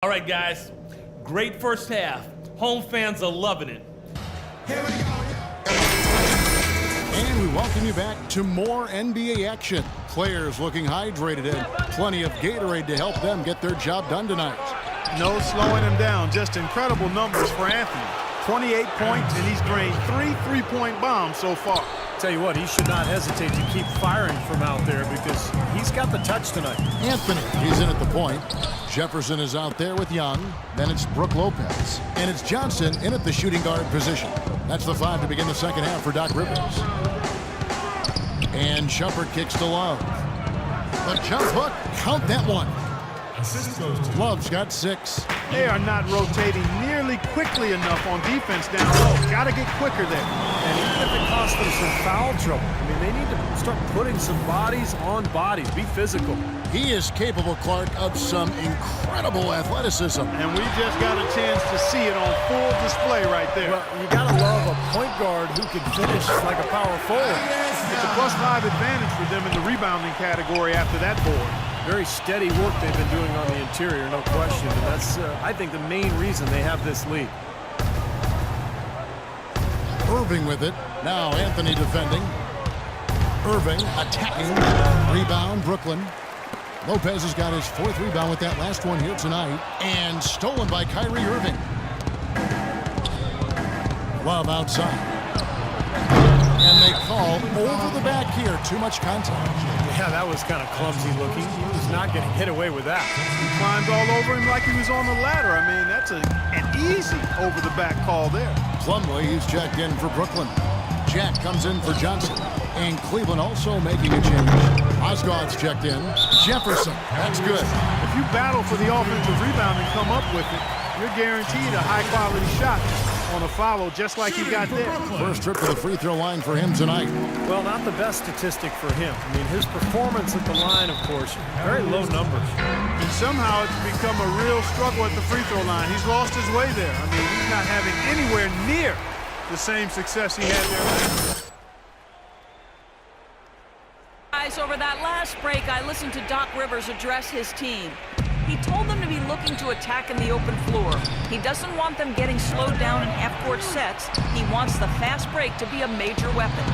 All right, guys, great first half. Home fans are loving it. And we welcome you back to more NBA action. Players looking hydrated and plenty of Gatorade to help them get their job done tonight. No slowing him down. Just incredible numbers for Anthony. 28 points, and he's drained 3 three-point bombs so far. Tell you what, he should not hesitate to keep firing from out there because he's got the touch tonight. Anthony, he's in at the point. Jefferson is out there with Young. Then it's Brook Lopez. And it's Johnson in at the shooting guard position. That's the 5 to begin the second half for Doc Rivers. And Shumpert kicks to Love. The jump hook, count that one. Assist goes to Love's got 6. They are not rotating nearly quickly enough on defense down low. Got to get quicker there. And even if it costs them some foul trouble, I mean, they need to start putting some bodies on bodies. Be physical. He is capable, Clark, of some incredible athleticism. And we just got a chance to see it on full display right there. Well, you got to love a point guard who can finish like a power forward. It's a +5 advantage for them in the rebounding category after that board. Very steady work they've been doing on the interior, no question. And that's, I think, the main reason they have this lead. Irving with it. Now Anthony defending. Irving attacking. Rebound, Brooklyn. Lopez has got his 4th rebound with that last one here tonight. And stolen by Kyrie Irving. Love outside. And they call over the back here. Too much contact. Yeah, that was kind of clumsy looking. He was not going to get away with that. He climbed all over him like he was on the ladder. I mean, that's an easy over-the-back call there. Plumlee, he's checked in for Brooklyn. Jack comes in for Johnson. And Cleveland also making a change. Osgood's checked in. Jefferson, that's good. If you battle for the offensive rebound and come up with it, you're guaranteed a high-quality shot on a follow just like he got there. First trip to the free throw line for him tonight. Well, not the best statistic for him. I mean, his performance at the line, of course, very low numbers. And somehow it's become a real struggle at the free throw line. He's lost his way there. I mean, he's not having anywhere near the same success he had there last year. Guys, over that last break, I listened to Doc Rivers address his team. He told them to be looking to attack in the open floor. He doesn't want them getting slowed down in half-court sets. He wants the fast break to be a major weapon.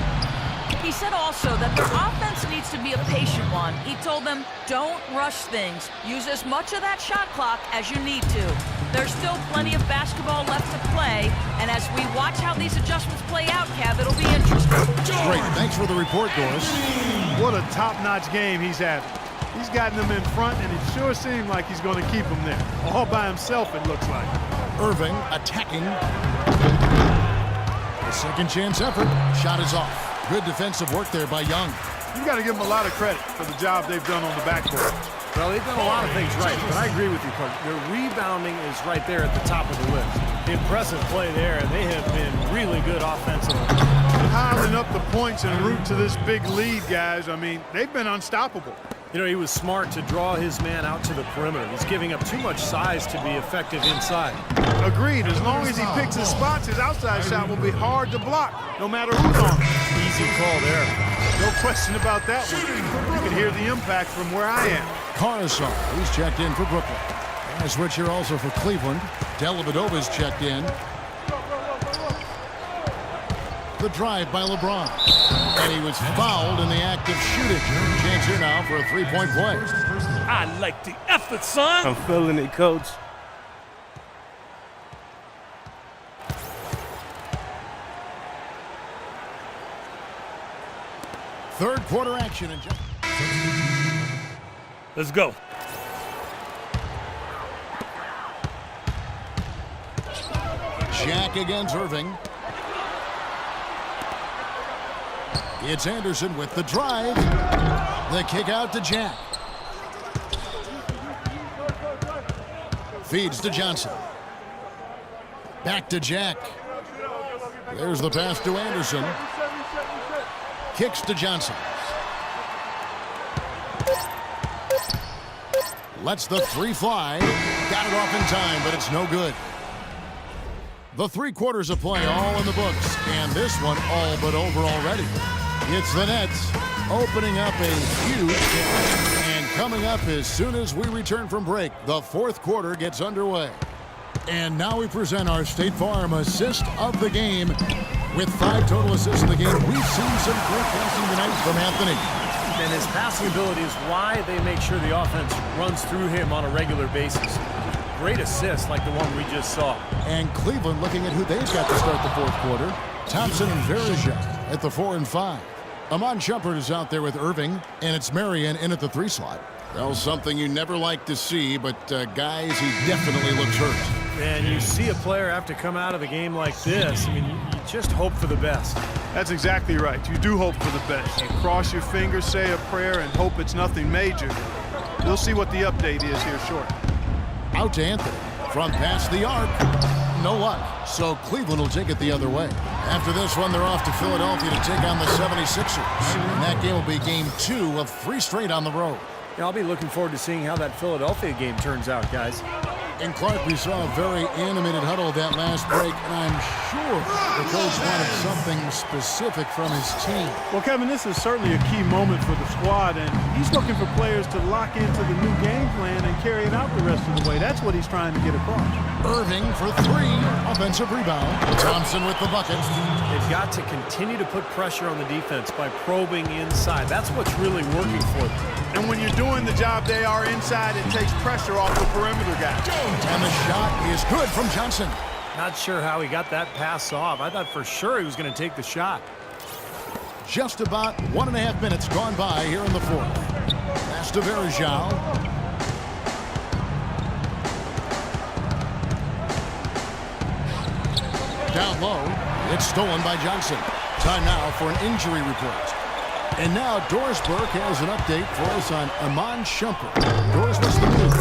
He said also that their offense needs to be a patient one. He told them, don't rush things. Use as much of that shot clock as you need to. There's still plenty of basketball left to play, and as we watch how these adjustments play out, Kev, it'll be interesting. Great. Thanks for the report, Doris. What a top-notch game he's having. He's gotten them in front, and it sure seemed like he's going to keep them there. All by himself, it looks like. Irving attacking. A second chance effort. Shot is off. Good defensive work there by Young. You got to give them a lot of credit for the job they've done on the backcourt. Well, they've done a lot of things right, but I agree with you, Clark. Their rebounding is right there at the top of the list. Impressive play there, and they have been really good offensively. Piling up the points en route to this big lead, guys. I mean, they've been unstoppable. You know, he was smart to draw his man out to the perimeter. He's giving up too much size to be effective inside. Agreed. As long as he picks his spots, his outside shot will be hard to block, no matter who's on it. Easy call there. No question about that one. You can hear the impact from where I am. Carsar, he's checked in for Brooklyn. And a switch here also for Cleveland. Dellavedova's checked in. The drive by LeBron. And he was fouled in the act of shooting. Chance here now for a three-point play. I like the effort, son. I'm feeling it, Coach. Third quarter action. Let's go. Jack against Irving. It's Anderson with the drive. The kick out to Jack. Feeds to Johnson. Back to Jack. There's the pass to Anderson. Kicks to Johnson. Lets the three fly. Got it off in time, but it's no good. The 3 quarters of play all in the books, and this one all but over already. It's the Nets opening up a huge gap, and coming up as soon as we return from break. The fourth quarter gets underway. And now we present our State Farm assist of the game. With 5 total assists in the game, we've seen some great passing tonight from Anthony. And his passing ability is why they make sure the offense runs through him on a regular basis. Great assist like the one we just saw. And Cleveland looking at who they've got to start the fourth quarter. Thompson and Verija at the 4 and 5. Amon Shumpert is out there with Irving, and it's Marion in at the 3 slot. Well, something you never like to see, but guys, he definitely looks hurt. And you see a player have to come out of a game like this. I mean, you just hope for the best. That's exactly right. You do hope for the best. You cross your fingers, say a prayer, and hope it's nothing major. We'll see what the update is here shortly. Out to Anthony. From past the arc. No luck. So Cleveland will take it the other way. After this one, they're off to Philadelphia to take on the 76ers. And that game will be game 2 of 3 straight on the road. Yeah, I'll be looking forward to seeing how that Philadelphia game turns out, guys. And Clark, we saw a very animated huddle that last break, and I'm sure the coach wanted something specific from his team. Well, Kevin, this is certainly a key moment for the squad, and he's looking for players to lock into the new game plan and carry it out the rest of the way. That's what he's trying to get across. Irving for 3, offensive rebound. Thompson with the bucket. They've got to continue to put pressure on the defense by probing inside. That's what's really working for them. And when you're doing the job they are inside, it takes pressure off the perimeter guy. And the shot is good from Johnson. Not sure how he got that pass off. I thought for sure he was going to take the shot. Just about 1.5 minutes gone by here in the fourth. Pass to Verija. Down low. It's stolen by Johnson. Time now for an injury report. And now Doris Burke has an update for us on Amon Shumpert. Doris, what's the news?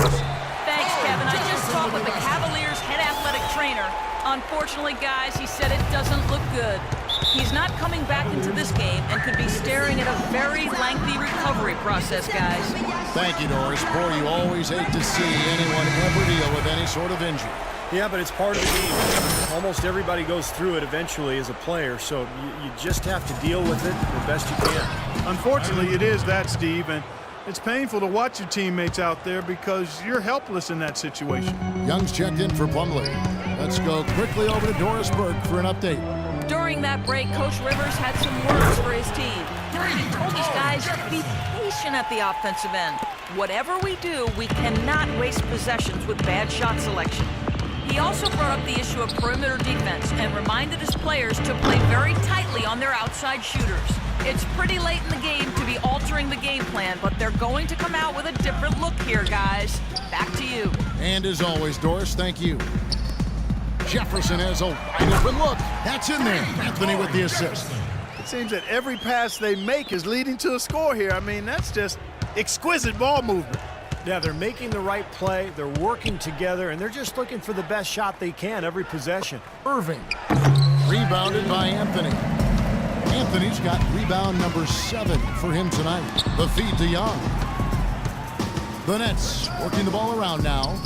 Thanks, Kevin. I just talked with the Cavaliers' head athletic trainer. Unfortunately, guys, he said it doesn't look good. He's not coming back into this game and could be staring at a very lengthy recovery process, guys. Thank you, Doris. Boy, you always hate to see anyone ever deal with any sort of injury. Yeah, but it's part of the game. Almost everybody goes through it eventually as a player, so you just have to deal with it the best you can. Unfortunately, it is that, Steve, and it's painful to watch your teammates out there because you're helpless in that situation. Young's checked in for Plumlee. Let's go quickly over to Doris Burke for an update. During that break, Coach Rivers had some words for his team. He told his guys to be patient at the offensive end. Whatever we do, we cannot waste possessions with bad shot selection. He also brought up the issue of perimeter defense and reminded his players to play very tightly on their outside shooters. It's pretty late in the game to be altering the game plan, but they're going to come out with a different look here, guys. Back to you. And as always, Doris, thank you. Jefferson has a wide open look. That's in there. Anthony with the assist. It seems that every pass they make is leading to a score here. I mean, that's just exquisite ball movement. Yeah, they're making the right play, they're working together, and they're just looking for the best shot they can every possession. Irving. Rebounded by Anthony. Anthony's got rebound number 7 for him tonight. The feed to Young. The Nets working the ball around now.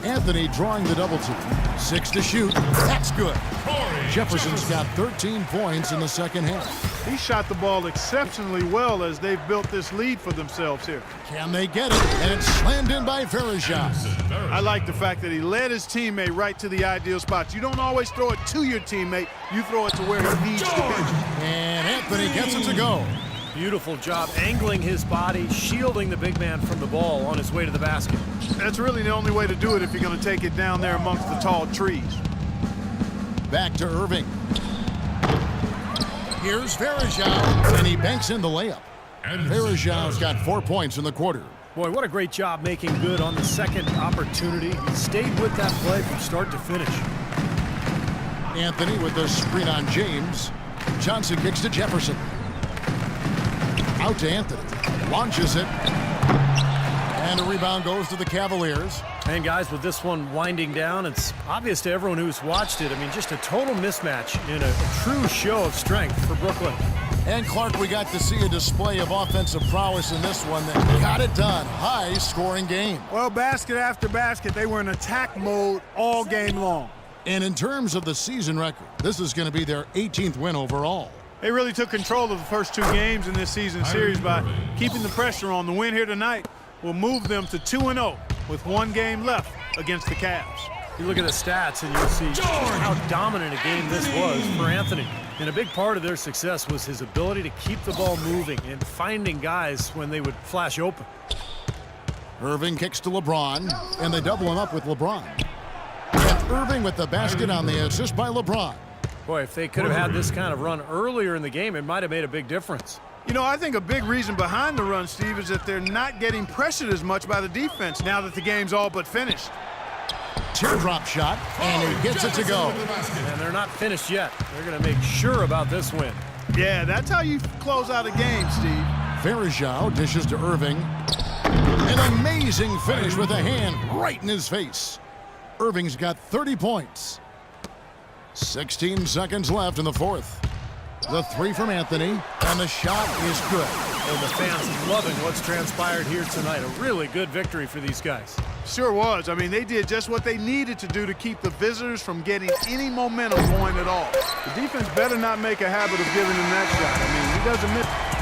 Anthony drawing the double team. 6 to shoot. That's good. Jefferson's got 13 points in the second half. He shot the ball exceptionally well as they've built this lead for themselves here. Can they get it? And it's slammed in by Verija. I like the fact that he led his teammate right to the ideal spots. You don't always throw it to your teammate. You throw it to where he needs to be. And Anthony gets it to go. Beautiful job angling his body, shielding the big man from the ball on his way to the basket. That's really the only way to do it if you're going to take it down there amongst the tall trees. Back to Irving. Here's Verija, and he banks in the layup. Verija's got 4 points in the quarter. Boy, what a great job making good on the second opportunity. He stayed with that play from start to finish. Anthony with the screen on James. Johnson kicks to Jefferson. Out to Anthony. Launches it. And a rebound goes to the Cavaliers. And guys, with this one winding down, it's obvious to everyone who's watched it. I mean, just a total mismatch in a true show of strength for Brooklyn. And Clark, we got to see a display of offensive prowess in this one that got it done. High-scoring game. Well, basket after basket, they were in attack mode all game long. And in terms of the season record, this is going to be their 18th win overall. They really took control of the first 2 games in this season series by keeping the pressure on. The win here tonight will move them to 2-0 with 1 game left against the Cavs. You look at the stats and you'll see how dominant a game this was for Anthony. And a big part of their success was his ability to keep the ball moving and finding guys when they would flash open. Irving kicks to LeBron, and they double him up with LeBron. And Irving with the basket on the assist by LeBron. Boy, if they could have had this kind of run earlier in the game, it might have made a big difference. You know, I think a big reason behind the run, Steve, is that they're not getting pressured as much by the defense now that the game's all but finished. Teardrop shot, and he gets it to go. And they're not finished yet. They're going to make sure about this win. Yeah, that's how you close out a game, Steve. Varejao dishes to Irving. An amazing finish with a hand right in his face. Irving's got 30 points. 16 seconds left in the fourth. The 3 from Anthony, and the shot is good. And the fans loving what's transpired here tonight. A really good victory for these guys. Sure was. I mean, they did just what they needed to do to keep the visitors from getting any momentum going at all. The defense better not make a habit of giving him that shot. I mean, he doesn't miss.